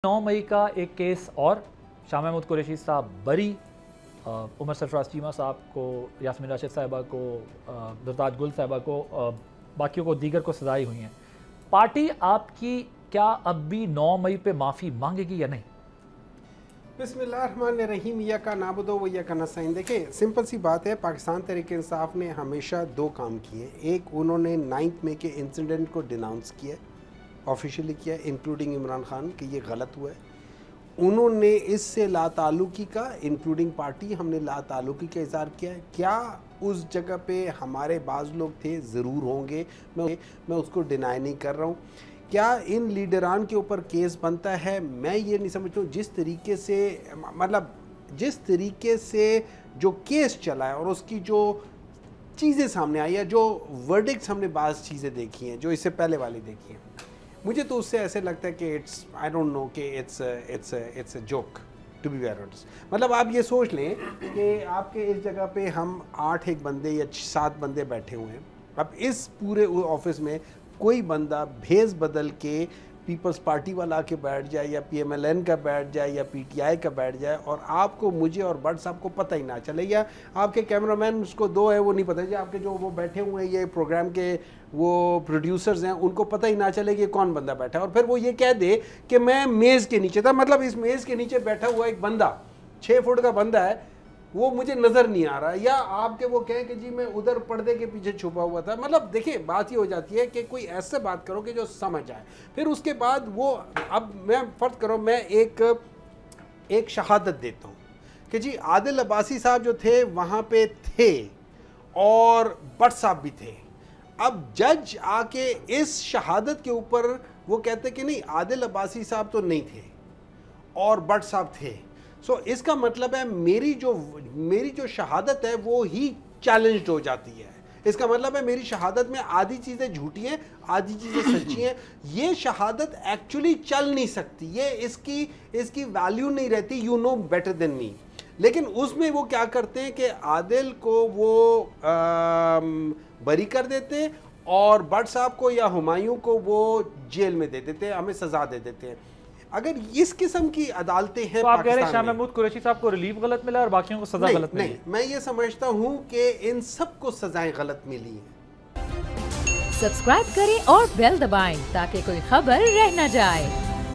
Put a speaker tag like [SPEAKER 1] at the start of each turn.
[SPEAKER 1] 9 मई का एक केस और शाह महमूद कुरैशी साहब बरी, उमर सरफराज चीमा साहब को, यास्मीन राशिद साहिबा को, दुर्ताज गुल साहिबा को, बाकियों को, दीगर को सजाएं हुई हैं। पार्टी आपकी क्या अब भी 9 मई पे माफ़ी मांगेगी या नहीं?
[SPEAKER 2] बिस्मिल्लाहिर्रहमानिर्रहीम, या का नाबुदो व या का नस्ताईन। देखें, सिंपल सी बात है, पाकिस्तान तहरीक इंसाफ ने हमेशा दो काम किए। एक, उन्होंने 9 मई के इंसिडेंट को डिनाउंस किया, ऑफिशियली किया, इंक्लूडिंग इमरान खान कि ये गलत हुआ है। उन्होंने इससे लाताल्लुकी का, इंक्लूडिंग पार्टी, हमने लाताल्लुकी का इज़हार किया है। क्या उस जगह पे हमारे बाज़ लोग थे? ज़रूर होंगे, मैं उसको डिनाई नहीं कर रहा हूँ। क्या इन लीडरान के ऊपर केस बनता है? मैं ये नहीं समझता हूँ। जिस तरीके से, मतलब जिस तरीके से जो केस चला है और उसकी जो चीज़ें सामने आई है, जो वर्डिक्ट्स हमने बाज़ चीज़ें देखी हैं जो इससे पहले वाली देखी हैं, मुझे तो उससे ऐसे लगता है कि इट्स, आई डोंट नो, कि it's a joke, to be very honest. मतलब आप ये सोच लें कि आपके इस जगह पे हम 8 बंदे या 7 बंदे बैठे हुए हैं। अब इस पूरे ऑफिस में कोई बंदा भेस बदल के पीपल्स पार्टी वाला आके बैठ जाए, या PMLN का बैठ जाए, या PTI का बैठ जाए, और आपको, मुझे और बट साहब को पता ही ना चले, या आपके कैमरामैन उसको 2 है वो नहीं पता, या आपके जो वो बैठे हुए हैं ये प्रोग्राम के वो प्रोड्यूसर्स हैं उनको पता ही ना चले कि कौन बंदा बैठा है, और फिर वो ये कह दे कि मैं मेज़ के नीचे था। मतलब इस मेज़ के नीचे बैठा हुआ एक बंदा, 6 फुट का बंदा है, वो मुझे नज़र नहीं आ रहा, या आपके वो कहें कि जी मैं उधर पर्दे के पीछे छुपा हुआ था। मतलब देखिए, बात ये हो जाती है कि कोई ऐसे बात करो कि जो समझ आए। फिर उसके बाद वो, अब मैं फ़र्ज करो, मैं एक शहादत देता हूँ कि जी आदिल अब्बासी साहब जो थे वहाँ पे थे और बट साहब भी थे। अब जज आके इस शहादत के ऊपर वो कहते कि नहीं, आदिल अब्बासी साहब तो नहीं थे और बट साहब थे। सो इसका मतलब है मेरी जो शहादत है वो ही चैलेंज्ड हो जाती है। इसका मतलब है मेरी शहादत में आधी चीज़ें झूठी हैं, आधी चीज़ें सच्ची हैं। ये शहादत एक्चुअली चल नहीं सकती, ये इसकी वैल्यू नहीं रहती। You know better than me. लेकिन उसमें वो क्या करते हैं कि आदिल को वो बरी कर देते हैं, और बट साहब को या हुमायूं को वो जेल में दे देते हैं, हमें सज़ा दे देते हैं। अगर इस किस्म की अदालतें हैं,
[SPEAKER 1] तो आप कह रहे हैं शाह महमूद कुरैशी साहब को रिलीफ गलत मिला और बाकियों को सजा गलत मिली?
[SPEAKER 2] नहीं, मैं ये समझता हूं कि इन सबको सजाएं गलत मिली हैं।
[SPEAKER 3] सब्सक्राइब करें और बेल दबाएं ताकि कोई खबर रह न जाए।